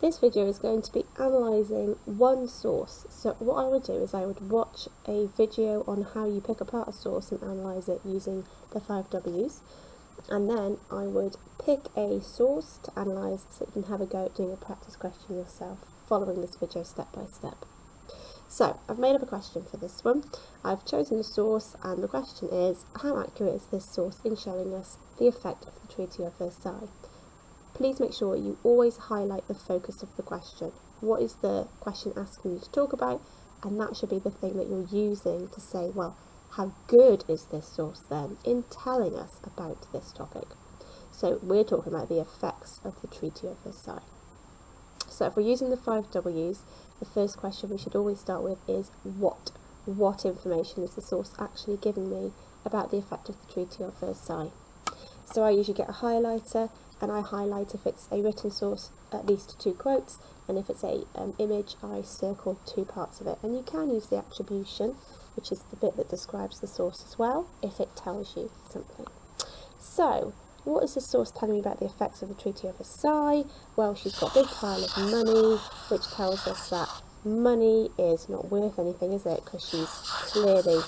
This video is going to be analysing one source. So what I would do is I would watch a video on how you pick apart a source and analyse it using the 5 W's, and then I would pick a source to analyse so you can have a go at doing a practice question yourself following this video step by step. So I've made up a question for this one. I've chosen a source and the question is, how accurate is this source in showing us the effect of the Treaty of Versailles? Please make sure you always highlight the focus of the question. What is the question asking you to talk about? And that should be the thing that you're using to say, well, how good is this source then in telling us about this topic? So we're talking about the effects of the Treaty of Versailles. So if we're using the 5 W's, the first question we should always start with is what? What information is the source actually giving me about the effect of the Treaty of Versailles? So I usually get a highlighter and I highlight, if it's a written source, at least 2 quotes, and if it's a image, I circle 2 parts of it. And you can use the attribution, which is the bit that describes the source as well, if it tells you something. So what is the source telling me about the effects of the Treaty of Versailles? Well, she's got a big pile of money, which tells us that money is not worth anything, is it? Because she's clearly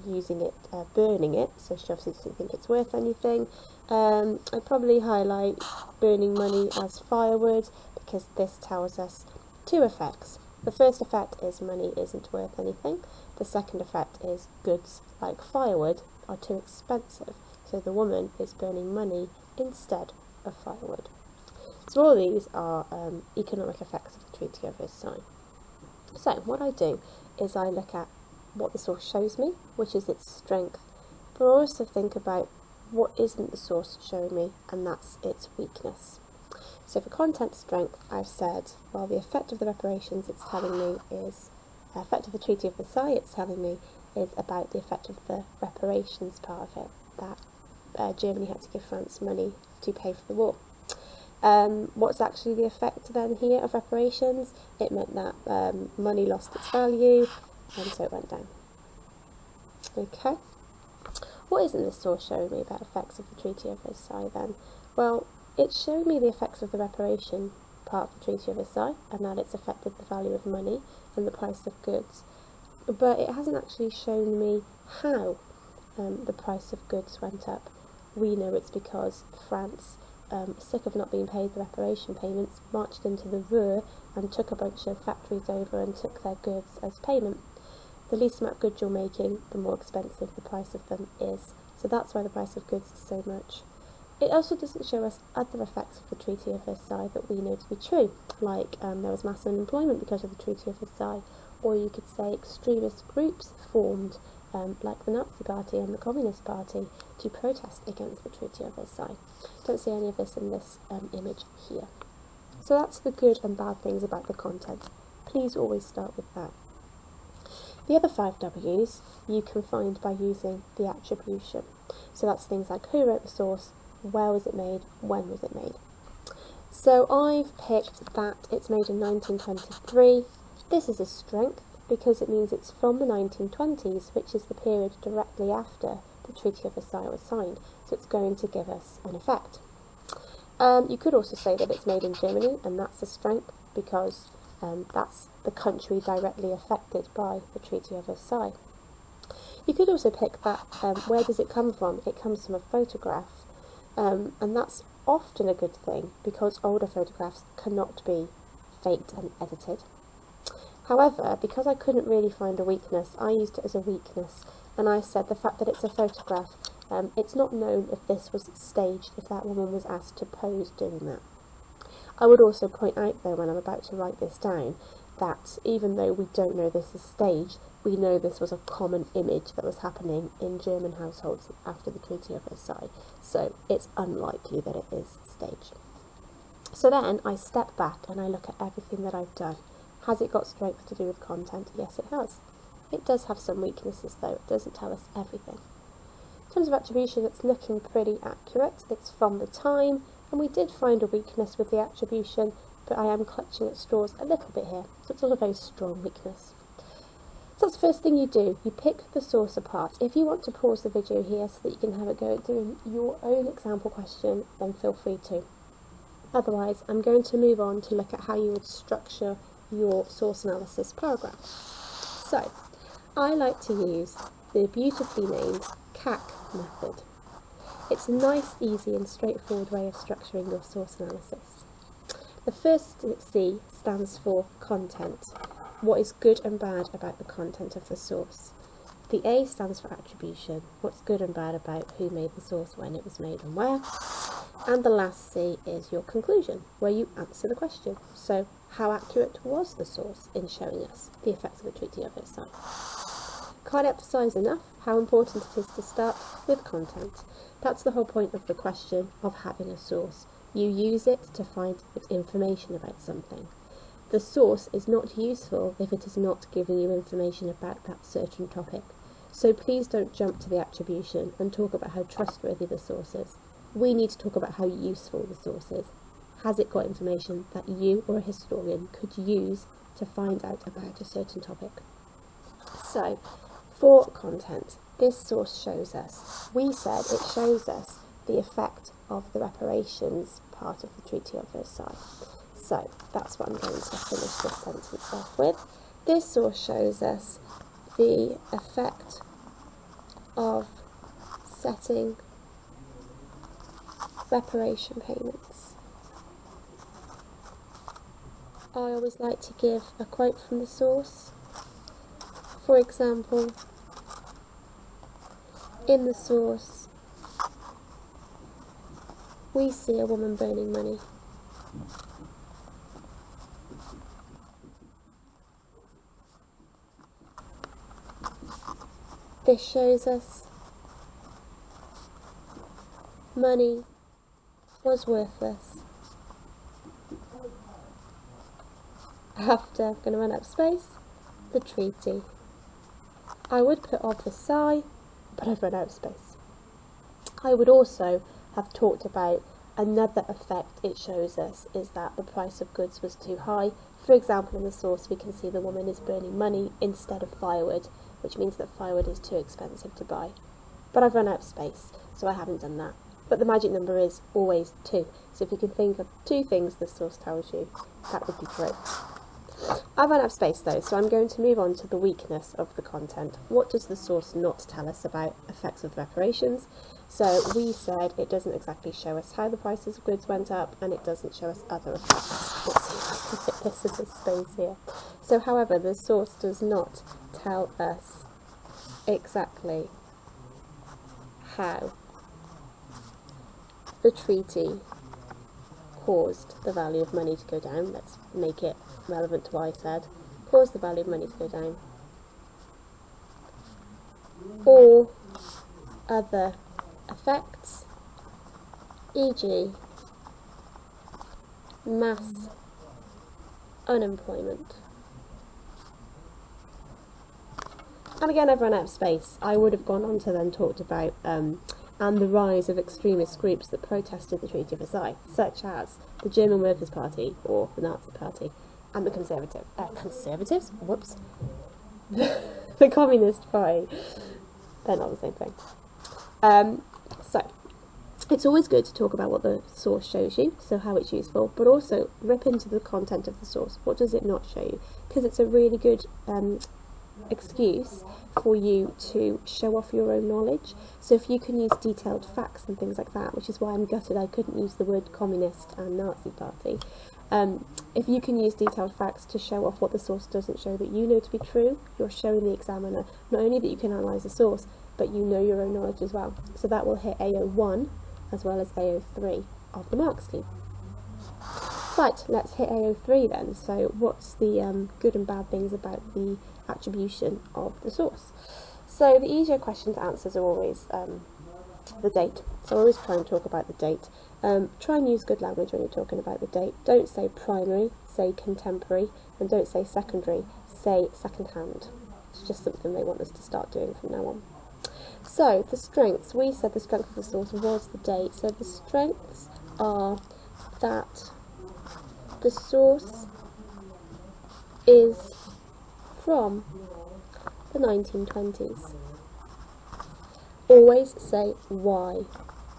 using it, burning it, so she obviously doesn't think it's worth anything. I'd probably highlight burning money as firewood, because this tells us 2 effects. The first effect is money isn't worth anything. The second effect is goods like firewood are too expensive, so the woman is burning money instead of firewood. So all these are economic effects of the Treaty of Versailles. So what I do is I look at what the source shows me, which is its strength, but I also think about what isn't the source showing me, and that's its weakness. So for content strength, I've said, well, the effect of the reparations it's telling me is, effect of the Treaty of Versailles it's telling me is about the effect of the reparations part of it, that Germany had to give France money to pay for the war. What's actually the effect then here of reparations? It meant that money lost its value, and so it went down. Okay. What isn't this source showing me about effects of the Treaty of Versailles then? Well, it's showing me the effects of the reparation part of the Treaty of Versailles, and that it's affected the value of money and the price of goods. But it hasn't actually shown me how the price of goods went up. We know it's because France, sick of not being paid the reparation payments, marched into the Ruhr and took a bunch of factories over and took their goods as payment. The least amount of goods you're making, the more expensive the price of them is. So that's why the price of goods is so much. It also doesn't show us other effects of the Treaty of Versailles that we know to be true, like there was mass unemployment because of the Treaty of Versailles, or you could say extremist groups formed, like the Nazi Party and the Communist Party, to protest against the Treaty of Versailles. Don't see any of this in this image here. So that's the good and bad things about the content. Please always start with that. The other 5 W's you can find by using the attribution. So that's things like who wrote the source, where was it made, when was it made. So I've picked that it's made in 1923. This is a strength because it means it's from the 1920s, which is the period directly after the Treaty of Versailles was signed. So it's going to give us an effect. You could also say that it's made in Germany, and that's a strength because that's the country directly affected by the Treaty of Versailles. You could also pick that, where does it come from? It comes from a photograph, and that's often a good thing because older photographs cannot be faked and edited. However, because I couldn't really find a weakness, I used it as a weakness, and I said the fact that it's a photograph, it's not known if this was staged, if that woman was asked to pose doing that. I would also point out, though, when I'm about to write this down, that even though we don't know this is staged, we know this was a common image that was happening in German households after the Treaty of Versailles, so it's unlikely that it is staged. So then I step back and I look at everything that I've done. Has it got strength to do with content? Yes, it has. It does have some weaknesses, though. It doesn't tell us everything. In terms of attribution, it's looking pretty accurate. It's from the time, and we did find a weakness with the attribution, but I am clutching at straws a little bit here, so it's not a very strong weakness. So that's the first thing you do. You pick the source apart. If you want to pause the video here so that you can have a go at doing your own example question, then feel free to. Otherwise, I'm going to move on to look at how you would structure your source analysis paragraph. So, I like to use the beautifully named CAC method. It's a nice, easy and straightforward way of structuring your source analysis. The first C stands for content. What is good and bad about the content of the source? The A stands for attribution. What's good and bad about who made the source, when it was made and where? And the last C is your conclusion, where you answer the question. So, how accurate was the source in showing us the effects of the Treaty of Versailles? Can't emphasise enough how important it is to start with content. That's the whole point of the question of having a source. You use it to find information about something. The source is not useful if it is not giving you information about that certain topic. So please don't jump to the attribution and talk about how trustworthy the source is. We need to talk about how useful the source is. Has it got information that you or a historian could use to find out about a certain topic? So, for content, this source shows us, we said it shows us the effect of the reparations part of the Treaty of Versailles. So, that's what I'm going to finish this sentence off with. This source shows us the effect of setting reparation payments. I always like to give a quote from the source. For example, in the source, we see a woman burning money. This shows us money was worthless. After, I'm going to run out of space, the treaty. I would put of Versailles, but I've run out of space. I would also have talked about another effect it shows us is that the price of goods was too high. For example, in the source we can see the woman is burning money instead of firewood, which means that firewood is too expensive to buy. But I've run out of space, so I haven't done that. But the magic number is always 2. So if you can think of 2 things the source tells you, that would be great. I've run out of space though, so I'm going to move on to the weakness of the content. What does the source not tell us about effects of reparations? So we said it doesn't exactly show us how the prices of goods went up, and it doesn't show us other effects. Let's see if I can fit this in this space here. So however, the source does not tell us exactly how the treaty caused the value of money to go down. Let's make it relevant to what I said. Caused the value of money to go down. Or other effects, e.g. mass unemployment. And again, I've run out of space. I would have gone on to then talked about and the rise of extremist groups that protested the Treaty of Versailles, such as the German Workers' Party or the Nazi Party, and the Conservatives? Whoops. The Communist Party. They're not the same thing. So, it's always good to talk about what the source shows you, so how it's useful, but also rip into the content of the source. What does it not show you? Because it's a really good excuse for you to show off your own knowledge. So if you can use detailed facts and things like that, which is why I'm gutted I couldn't use the word communist and Nazi party, if you can use detailed facts to show off what the source doesn't show that you know to be true, you're showing the examiner not only that you can analyse the source, but you know your own knowledge as well. So that will hit AO1 as well as AO3 of the mark scheme. Right, let's hit AO3 then. So what's the good and bad things about the attribution of the source? So the easier question to answer are always the date. So I always try and talk about the date. Try and use good language when you're talking about the date. Don't say primary, say contemporary, and don't say secondary, say second-hand. It's just something they want us to start doing from now on. So the strengths, we said the strength of the source was the date. So the strengths are that the source is from the 1920s. Always say why.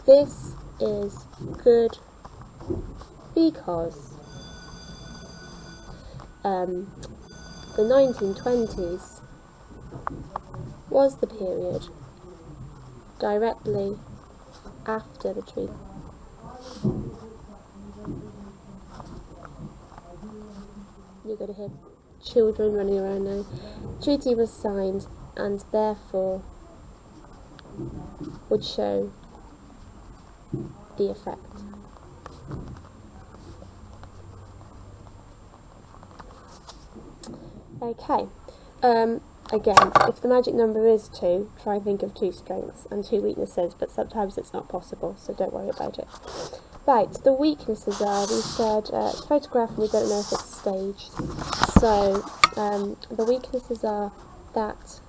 This is good because the 1920s was the period directly after the treaty. You're going to hear children running around now. Treaty was signed and therefore would show the effect. Okay, again, if the magic number is 2, try and think of 2 strengths and 2 weaknesses, but sometimes it's not possible, so don't worry about it. Right, the weaknesses are, we said, it's photograph and we don't know if it's staged. So, the weaknesses are that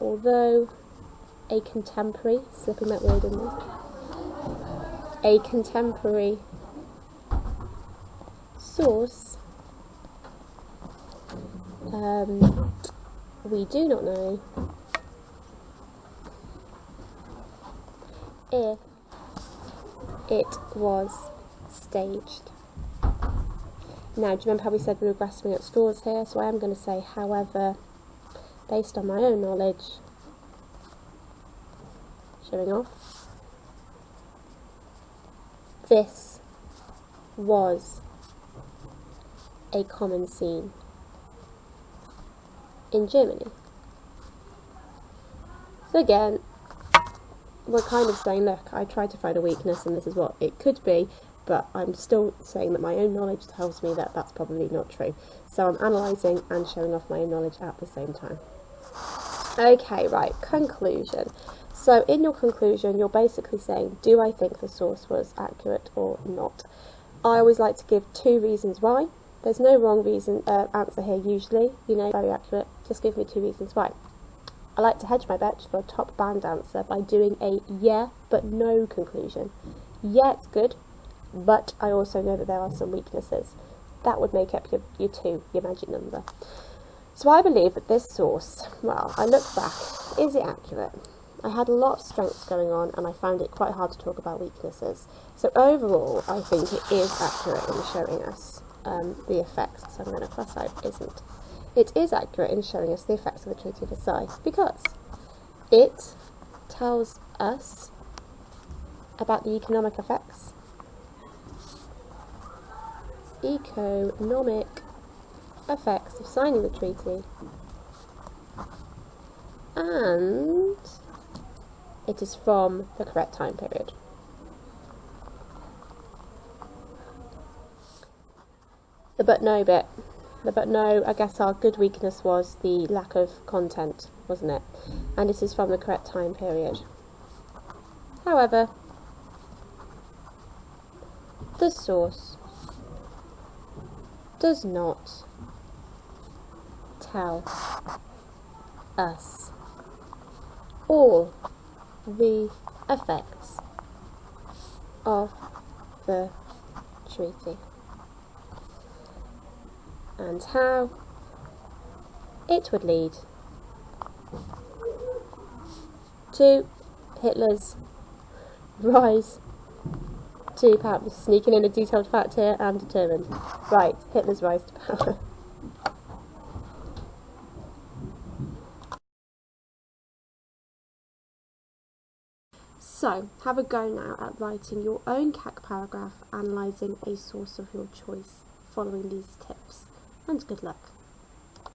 although a contemporary, slipping that word in there, a contemporary source, we do not know if it was staged. Now, do you remember how we said we were grasping at straws here? So I am going to say, however, based on my own knowledge, showing off, this was a common scene in Germany. So again, we're kind of saying, look, I tried to find a weakness and this is what it could be, but I'm still saying that my own knowledge tells me that that's probably not true. So I'm analysing and showing off my own knowledge at the same time. Okay, right, conclusion. So in your conclusion, you're basically saying, do I think the source was accurate or not? I always like to give 2 reasons why. There's no wrong answer here usually, you know, very accurate. Just give me 2 reasons why. I like to hedge my bet for a top band answer by doing a yeah but no conclusion. Yeah, it's good, but I also know that there are some weaknesses. That would make up your 2, your magic number. So I believe that this source, well, I look back, is it accurate? I had a lot of strengths going on and I found it quite hard to talk about weaknesses. So overall, I think it is accurate in showing us the effects. So I'm going to cross out isn't. It is accurate in showing us the effects of the Treaty of Versailles because it tells us about the economic effects. Economic effects of signing the treaty, and it is from the correct time period. The but no bit. The but no, I guess our good weakness was the lack of content, wasn't it? And it is from the correct time period. However, the source does not tell us all the effects of the treaty and how it would lead to Hitler's rise to power. Sneaking in a detailed fact here, I'm determined. Right, Hitler's rise to power. So, have a go now at writing your own CAC paragraph analysing a source of your choice following these tips, and good luck.